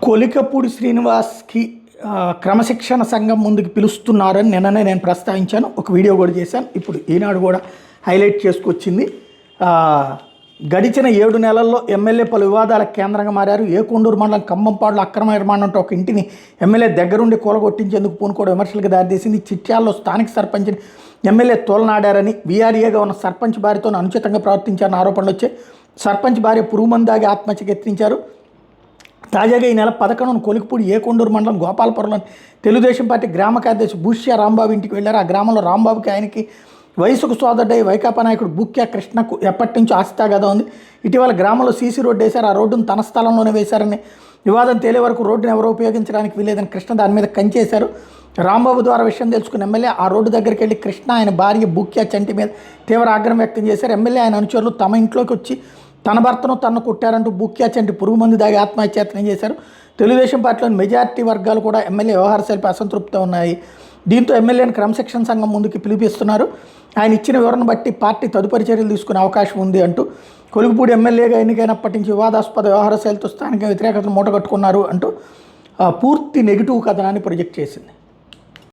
కొలికపూడి శ్రీనివాస్కి క్రమశిక్షణ సంఘం ముందుకు పిలుస్తున్నారని నిన్ననే నేను ప్రస్తావించాను. ఒక వీడియో కూడా చేశాను. ఇప్పుడు ఈనాడు కూడా హైలైట్ చేసుకొచ్చింది. గడిచిన 7 నెలల్లో ఎమ్మెల్యే పలు వివాదాలకు కేంద్రంగా మారారు. ఏకొండూరు మండలం కంబంపాడులో అక్రమ నిర్మాణంతో ఒక ఇంటిని ఎమ్మెల్యే దగ్గరుండి కూలగొట్టించేందుకు పూనుకోవడం విమర్శలకు దారితీసింది. చిట్యాల్లో స్థానిక సర్పంచ్ని ఎమ్మెల్యే తోలనాడారని, వీఆర్ఏగా ఉన్న సర్పంచ్ భార్యతో అనుచితంగా ప్రవర్తించారని ఆరోపణలు వచ్చాయి. సర్పంచ్ భార్య పురుగుమందాగి ఆత్మహత్యకు యత్నించారు. తాజాగా ఈ నెల 11న కొలికపూడి ఏకొండూరు మండలం గోపాలపురంలోని తెలుగుదేశం పార్టీ గ్రామ కార్యదర్శి బూష్య రాంబాబు ఇంటికి వెళ్లారు. ఆ గ్రామంలో రాంబాబుకి ఆయనకి వయసుకు సోదరుడై వైకాపా నాయకుడు బూక్యా కృష్ణకు ఎప్పటి నుంచో ఆస్థాగత ఉంది. ఇటీవల గ్రామంలో సీసీ రోడ్డు వేశారు. ఆ రోడ్డును తన స్థలంలోనే వేశారని, వివాదం తేలే వరకు రోడ్డును ఎవరో ఉపయోగించడానికి వీలేదని కృష్ణ దాని మీద కంచేశారు. రాంబాబు ద్వారా విషయం తెలుసుకున్న ఎమ్మెల్యే ఆ రోడ్డు దగ్గరికి వెళ్ళి కృష్ణ ఆయన భార్య బూక్యా చంటి మీద తీవ్ర ఆగ్రహం వ్యక్తం చేశారు. ఎమ్మెల్యే ఆయన అనుచరులు తమ ఇంట్లోకి వచ్చి తన భర్తను తన్ను కొట్టారంటూ బూక్యా చంటి పురుగు మందు దాగి ఆత్మహత్యాయత్నం చేశారు. తెలుగుదేశం పార్టీలోని మెజార్టీ వర్గాలు కూడా ఎమ్మెల్యే వ్యవహార శైలిపై అసంతృప్తితో ఉన్నాయి. దీంతో ఎమ్మెల్యేని క్రమశిక్షణ సంఘం ముందుకు పిలిపిస్తున్నారు. ఆయన ఇచ్చిన వివరణ బట్టి పార్టీ తదుపరి చర్యలు తీసుకునే అవకాశం ఉంది అంటూ, కొలికపూడి ఎమ్మెల్యేగా ఎన్నికైనప్పటి నుంచి వివాదాస్పద వ్యవహార శైలితో స్థానిక వ్యతిరేకతను మూటగట్టుకున్నారు అంటూ పూర్తి నెగిటివ్ కథనాన్ని ప్రొజెక్ట్ చేసింది.